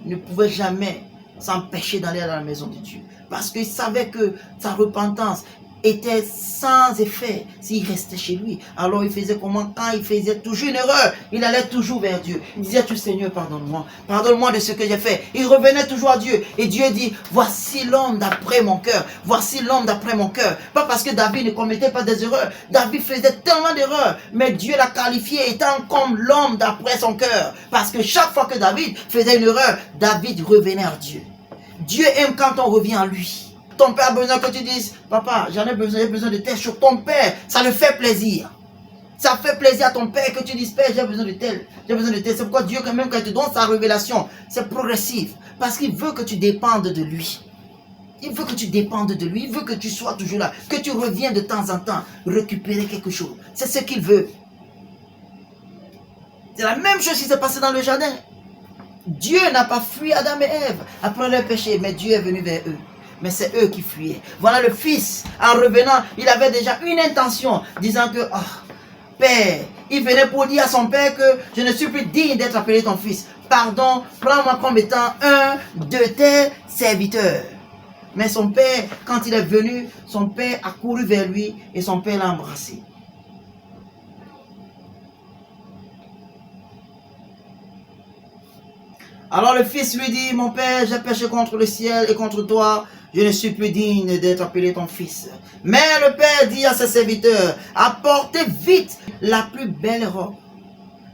ne pouvait jamais s'empêcher d'aller dans la maison de Dieu. Parce qu'il savait que sa repentance était sans effet s'il restait chez lui. Alors il faisait comment? Quand il faisait toujours une erreur, il allait toujours vers Dieu. Il disait, tu Seigneur, pardonne-moi. Pardonne-moi de ce que j'ai fait. Il revenait toujours à Dieu. Et Dieu dit, voici l'homme d'après mon cœur. Voici l'homme d'après mon cœur. Pas parce que David ne commettait pas des erreurs. David faisait tellement d'erreurs. Mais Dieu l'a qualifié étant comme l'homme d'après son cœur. Parce que chaque fois que David faisait une erreur, David revenait à Dieu. Dieu aime quand on revient à lui. Ton père a besoin que tu dises, papa, j'ai besoin de telle chose. Ton père, ça le fait plaisir. Ça fait plaisir à ton père que tu dises, père, j'ai besoin de tel, j'ai besoin de tel. C'est pourquoi Dieu, quand même, quand il te donne sa révélation, c'est progressif. Parce qu'il veut que tu dépendes de lui. Il veut que tu dépendes de lui. Il veut que tu sois toujours là. Que tu reviens de temps en temps récupérer quelque chose. C'est ce qu'il veut. C'est la même chose qui s'est passé dans le jardin. Dieu n'a pas fui Adam et Ève après leur péché, mais Dieu est venu vers eux. Mais c'est eux qui fuyaient. Voilà le fils, en revenant, il avait déjà une intention, disant que, Père, il venait pour dire à son père que je ne suis plus digne d'être appelé ton fils. Pardon, prends-moi comme étant un de tes serviteurs. Mais son père, quand il est venu, son père a couru vers lui et son père l'a embrassé. Alors le fils lui dit, mon père, j'ai péché contre le ciel et contre toi, je ne suis plus digne d'être appelé ton fils. Mais le père dit à ses serviteurs, apportez vite la plus belle robe.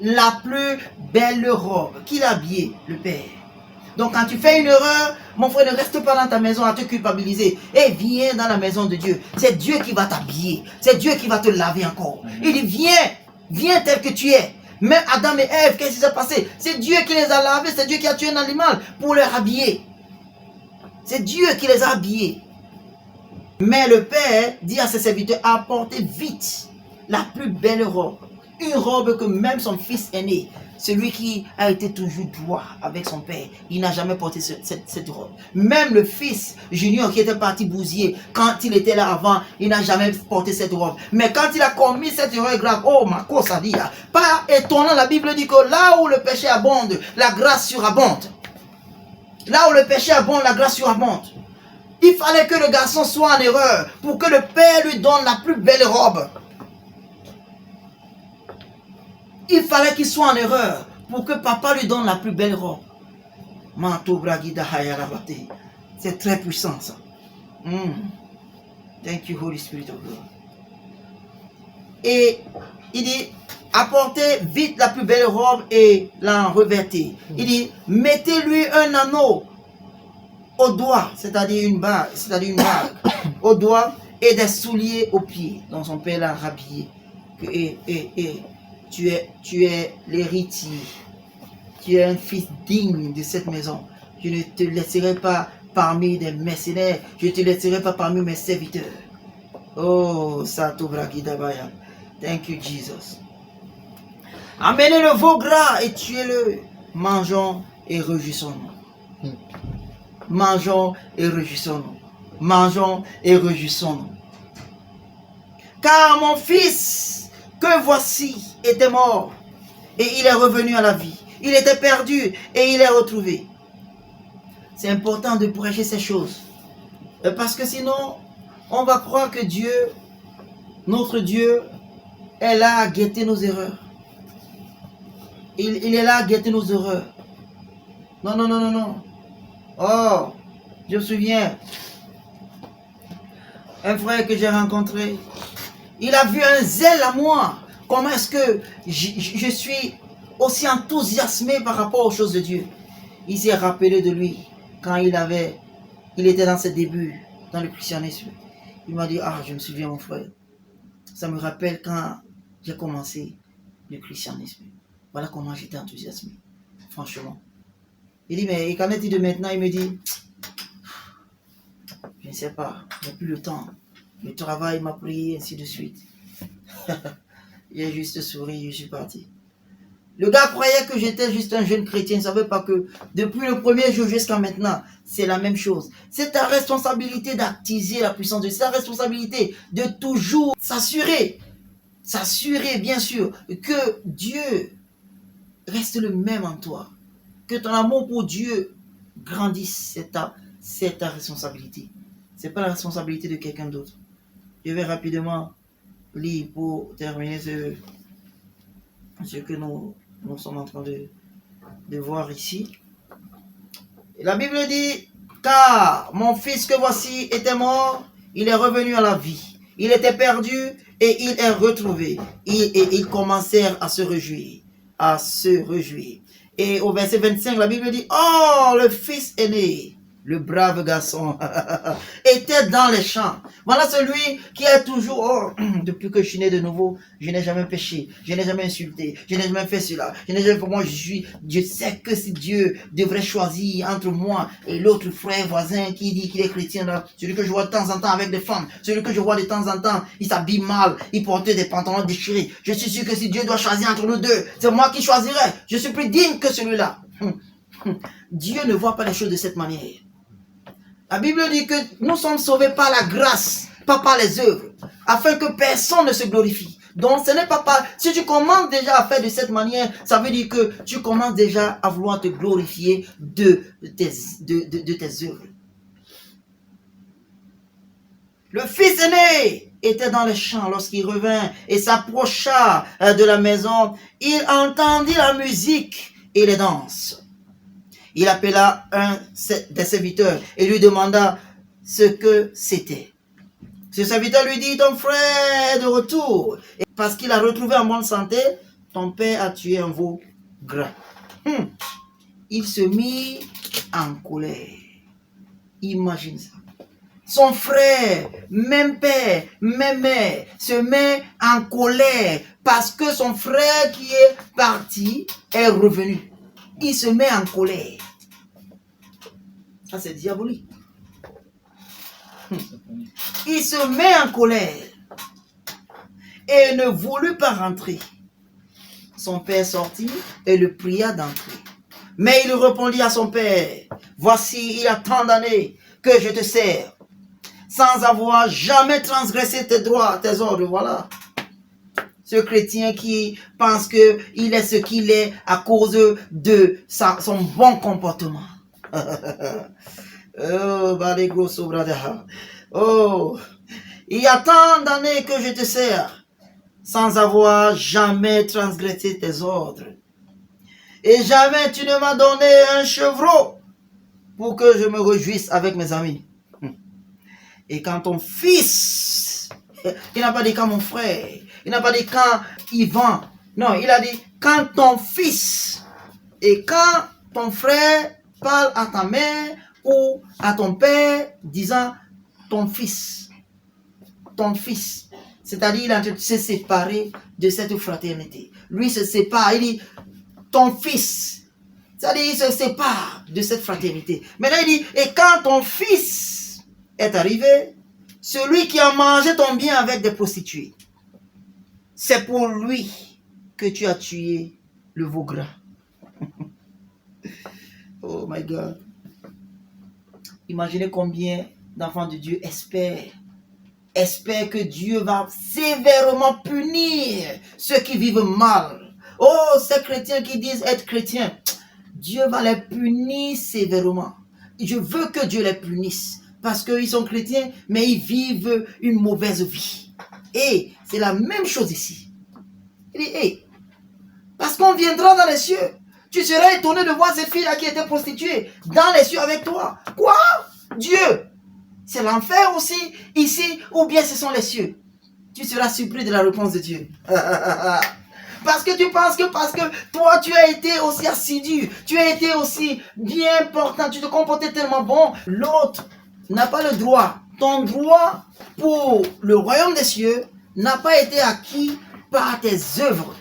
La plus belle robe. Qui l'a habillé? Le père. Donc quand tu fais une erreur, mon frère, ne reste pas dans ta maison à te culpabiliser. Et viens dans la maison de Dieu. C'est Dieu qui va t'habiller. C'est Dieu qui va te laver encore. Il dit, viens tel que tu es. Même Adam et Ève, qu'est-ce qui s'est passé? C'est Dieu qui les a lavés, c'est Dieu qui a tué un animal pour les habiller. C'est Dieu qui les a habillés. Mais le père dit à ses serviteurs, apportez vite la plus belle robe. Une robe que même son fils aîné, celui qui a été toujours droit avec son père, il n'a jamais porté cette robe. Même le fils Junior qui était parti bousiller, quand il était là avant, il n'a jamais porté cette robe. Mais quand il a commis cette erreur grave, oh ma cause a dit, pas étonnant, la Bible dit que là où le péché abonde, la grâce surabonde. Là où le péché abonde, la grâce surabonde. Il fallait que le garçon soit en erreur pour que le père lui donne la plus belle robe. Il fallait qu'il soit en erreur pour que papa lui donne la plus belle robe. C'est très puissant ça. Thank you, Holy Spirit of God. Et il dit, apportez vite la plus belle robe et la revêtez. Il dit, mettez-lui un anneau au doigt, c'est-à-dire une bague, au doigt et des souliers aux pieds. Donc son père l'a rhabillé. Tu es l'héritier. Tu es un fils digne de cette maison. Je ne te laisserai pas parmi des mercenaires. Je ne te laisserai pas parmi mes serviteurs. Oh, Sato Brakidabaya. Thank you, Jesus. Amenez le veau gras et tuez-le. Mangeons et réjouissons-nous. Mangeons et réjouissons-nous. Mangeons et réjouissons-nous. Car mon fils, que voici, était mort et il est revenu à la vie. Il était perdu et il est retrouvé. C'est important de prêcher ces choses. Parce que sinon, on va croire que Dieu, notre Dieu, est là à guetter nos erreurs. Il est là à guetter nos erreurs. Non, non, non, non, non. Oh, je me souviens, un frère que j'ai rencontré, il a vu un zèle à moi. Comment est-ce que je suis aussi enthousiasmé par rapport aux choses de Dieu? Il s'est rappelé de lui quand il était dans ses débuts dans le christianisme. Il m'a dit, je me souviens mon frère, ça me rappelle quand j'ai commencé le christianisme. Voilà comment j'étais enthousiasmé, franchement. Il dit, mais qu'en est-il de maintenant? Il me dit, je ne sais pas, j'ai plus le temps. Le travail m'a pris, ainsi de suite. J'ai juste souri, je suis parti. Le gars croyait que j'étais juste un jeune chrétien. Il ne savait pas que depuis le premier jour jusqu'à maintenant, c'est la même chose. C'est ta responsabilité d'activer la puissance de Dieu. C'est ta responsabilité de toujours s'assurer, bien sûr, que Dieu reste le même en toi. Que ton amour pour Dieu grandisse. C'est ta responsabilité. Ce n'est pas la responsabilité de quelqu'un d'autre. Je vais rapidement lire pour terminer ce que nous sommes en train de voir ici. Et la Bible dit, car mon fils que voici était mort, il est revenu à la vie. Il était perdu et il est retrouvé. Et ils commencèrent à se réjouir. Et au verset 25, la Bible dit, oh, le fils aîné le brave garçon, était dans les champs. Voilà celui qui est toujours, oh, depuis que je suis né de nouveau, je n'ai jamais péché, je n'ai jamais insulté, je n'ai jamais fait cela, je n'ai jamais, moi je sais que si Dieu devrait choisir entre moi et l'autre frère voisin qui dit qu'il est chrétien, là, celui que je vois de temps en temps avec des femmes, celui que je vois de temps en temps, il s'habille mal, il porte des pantalons déchirés, je suis sûr que si Dieu doit choisir entre nous deux, c'est moi qui choisirai, je suis plus digne que celui-là. Dieu ne voit pas les choses de cette manière. La Bible dit que nous sommes sauvés par la grâce, pas par les œuvres, afin que personne ne se glorifie. Donc ce n'est pas si tu commences déjà à faire de cette manière, ça veut dire que tu commences déjà à vouloir te glorifier de tes œuvres. Le fils aîné était dans les champs lorsqu'il revint et s'approcha de la maison. Il entendit la musique et les danses. Il appela un des serviteurs et lui demanda ce que c'était. Ce serviteur lui dit, ton frère est de retour. Et parce qu'il a retrouvé en bonne santé, ton père a tué un veau gras. Il se mit en colère. Imagine ça. Son frère, même père, même mère, se met en colère parce que son frère qui est parti est revenu. Il se met en colère. Ça, c'est diabolique. Il se met en colère et ne voulut pas rentrer. Son père sortit et le pria d'entrer. Mais il répondit à son père, voici, il y a tant d'années que je te sers, sans avoir jamais transgressé tes droits, tes ordres, voilà. Ce chrétien qui pense qu'il est ce qu'il est à cause de son bon comportement. Oh, il y a tant d'années que je te sers, sans avoir jamais transgressé tes ordres. Et jamais tu ne m'as donné un chevreau pour que je me réjouisse avec mes amis. Et quand ton fils, il n'a pas dit quand mon frère, il n'a pas dit quand Yvan, non, il a dit quand ton fils, et quand ton frère parle à ta mère ou à ton père disant ton fils, c'est-à-dire il est en train de se séparer de cette fraternité. Lui se sépare, il dit ton fils, c'est-à-dire il se sépare de cette fraternité. Maintenant il dit, et quand ton fils est arrivé, celui qui a mangé ton bien avec des prostituées, c'est pour lui que tu as tué le veau gras. Oh my God. Imaginez combien d'enfants de Dieu espèrent que Dieu va sévèrement punir ceux qui vivent mal. Oh, ces chrétiens qui disent être chrétiens, Dieu va les punir sévèrement. Je veux que Dieu les punisse parce qu'ils sont chrétiens, mais ils vivent une mauvaise vie. Et c'est la même chose ici. Il dit, hey, parce qu'on viendra dans les cieux. Tu seras étonné de voir cette fille-là qui était prostituée dans les cieux avec toi. Quoi? Dieu? C'est l'enfer aussi, ici, ou bien ce sont les cieux? Tu seras surpris de la réponse de Dieu. Parce que tu penses que parce que toi, tu as été aussi assidu, tu as été aussi bien portant, tu te comportais tellement bon, l'autre n'a pas le droit. Ton droit pour le royaume des cieux n'a pas été acquis par tes œuvres.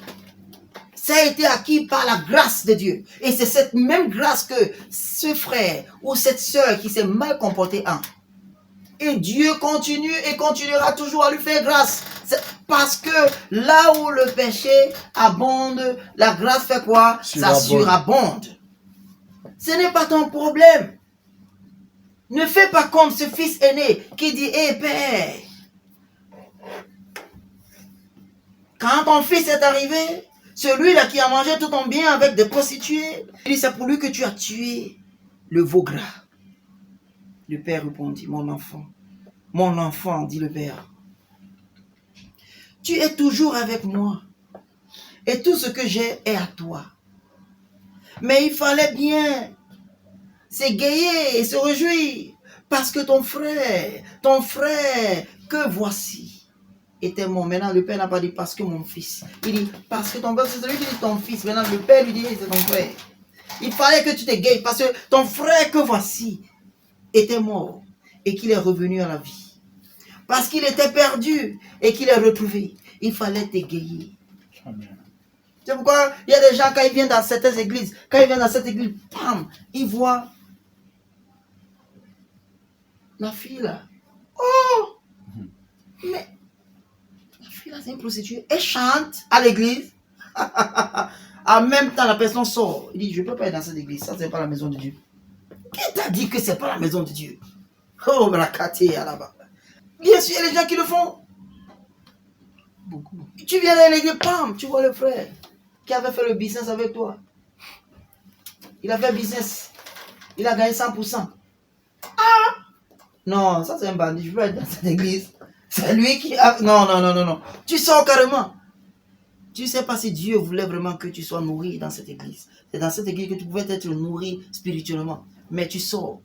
Ça a été acquis par la grâce de Dieu. Et c'est cette même grâce que ce frère ou cette sœur qui s'est mal comporté a. Et Dieu continue et continuera toujours à lui faire grâce. C'est parce que là où le péché abonde, la grâce fait quoi? Ça surabonde. Ce n'est pas ton problème. Ne fais pas comme ce fils aîné qui dit, hé père, quand ton fils est arrivé, celui-là qui a mangé tout ton bien avec des prostituées, il dit, c'est pour lui que tu as tué le veau gras. Le père répondit, mon enfant, dit le père, tu es toujours avec moi et tout ce que j'ai est à toi. Mais il fallait bien s'égayer et se réjouir parce que ton frère que voici était mort. Maintenant le père n'a pas dit parce que mon fils. Il dit parce que ton frère, c'est celui qui dit ton fils. Maintenant le père lui dit c'est ton frère. Il fallait que tu t'égayes parce que ton frère que voici était mort et qu'il est revenu à la vie. Parce qu'il était perdu et qu'il est retrouvé. Il fallait t'égayer. Amen. C'est pourquoi il y a des gens, quand ils viennent dans certaines églises, quand ils viennent dans cette église, bam, ils voient la fille là. Oh! Mais la fille là, c'est une prostituée. Elle chante à l'église. En même temps, la personne sort. Il dit, je ne peux pas être dans cette église. Ça, c'est pas la maison de Dieu. Qui t'a dit que c'est pas la maison de Dieu? Oh, la caté là-bas. Bien sûr, il y a des gens qui le font. Beaucoup. Tu viens dans l'église, pam, tu vois le frère qui avait fait le business avec toi. Il a fait business. Il a gagné 100%. Ah! Non, ça c'est un bandit. Je veux être dans cette église. C'est lui qui a... Non, non, non, non, non. Tu sors carrément. Tu ne sais pas si Dieu voulait vraiment que tu sois nourri dans cette église. C'est dans cette église que tu pouvais être nourri spirituellement. Mais tu sors.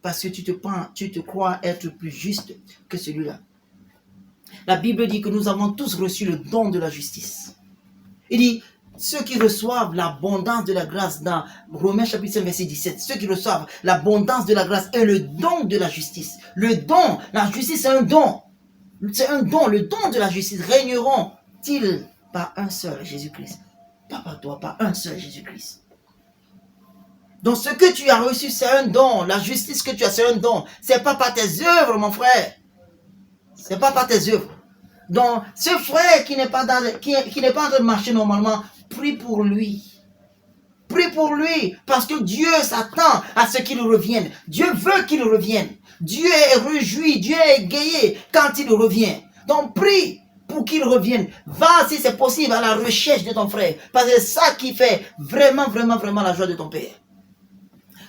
Parce que tu te crois être plus juste que celui-là. La Bible dit que nous avons tous reçu le don de la justice. Il dit, ceux qui reçoivent l'abondance de la grâce dans Romains chapitre 5 verset 17, ceux qui reçoivent l'abondance de la grâce et le don de la justice. Le don, la justice c'est un don. C'est un don, le don de la justice. Régneront-ils par un seul Jésus-Christ? Pas par toi, par un seul Jésus-Christ. Donc ce que tu as reçu, c'est un don. La justice que tu as, c'est un don. C'est pas par tes œuvres, mon frère. C'est pas par tes œuvres. Donc, ce frère qui n'est pas en train de marcher normalement, prie pour lui. Prie pour lui, parce que Dieu s'attend à ce qu'il revienne. Dieu veut qu'il revienne. Dieu est réjoui, Dieu est égayé quand il revient. Donc, prie pour qu'il revienne. Va, si c'est possible, à la recherche de ton frère. Parce que c'est ça qui fait vraiment, vraiment, vraiment la joie de ton père.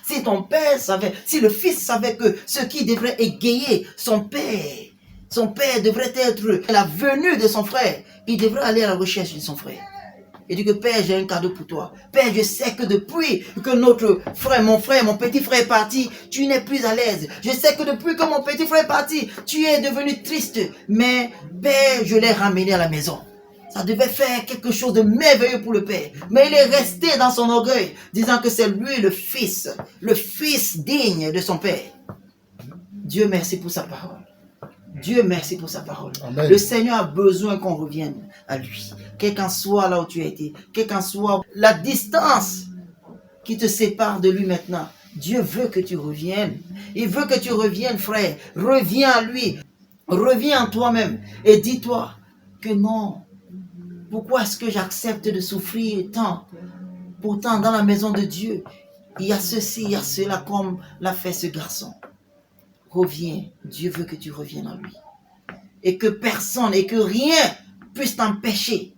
Si ton père savait, si le fils savait que ce qui devrait égayer son père devrait être la venue de son frère, il devrait aller à la recherche de son frère. Il dit que Père, j'ai un cadeau pour toi. Père, je sais que depuis que notre frère, mon petit frère est parti, tu n'es plus à l'aise. Je sais que depuis que mon petit frère est parti, tu es devenu triste. Mais Père, je l'ai ramené à la maison. Ça devait faire quelque chose de merveilleux pour le Père. Mais il est resté dans son orgueil, disant que c'est lui le fils digne de son Père. Dieu merci pour sa parole. Dieu merci pour sa parole. Amen. Le Seigneur a besoin qu'on revienne à lui. Quel qu'en soit là où tu as été, quel qu'en soit la distance qui te sépare de lui maintenant, Dieu veut que tu reviennes. Il veut que tu reviennes, frère. Reviens à lui. Reviens en toi-même et dis-toi que non. Pourquoi est-ce que j'accepte de souffrir tant? Pourtant, dans la maison de Dieu, il y a ceci, il y a cela, comme l'a fait ce garçon. Reviens. Dieu veut que tu reviennes à lui. Et que personne et que rien puisse t'empêcher.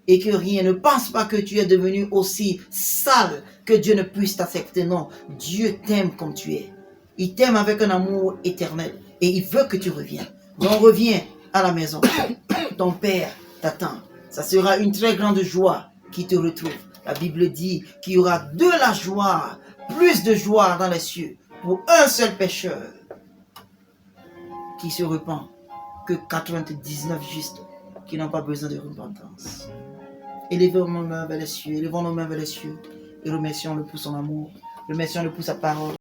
Et que rien ne pense pas que tu es devenu aussi sale que Dieu ne puisse t'accepter. Non, Dieu t'aime comme tu es. Il t'aime avec un amour éternel. Et il veut que tu reviennes. Donc reviens à la maison. Ton Père t'attend. Ça sera une très grande joie qui te retrouve. La Bible dit qu'il y aura de la joie, plus de joie dans les cieux pour un seul pécheur qui se repent que 99 justes qui n'ont pas besoin de repentance. Élevons nos mains vers les cieux, élevons nos mains vers les cieux et remercions-le pour son amour, remercions-le pour sa parole.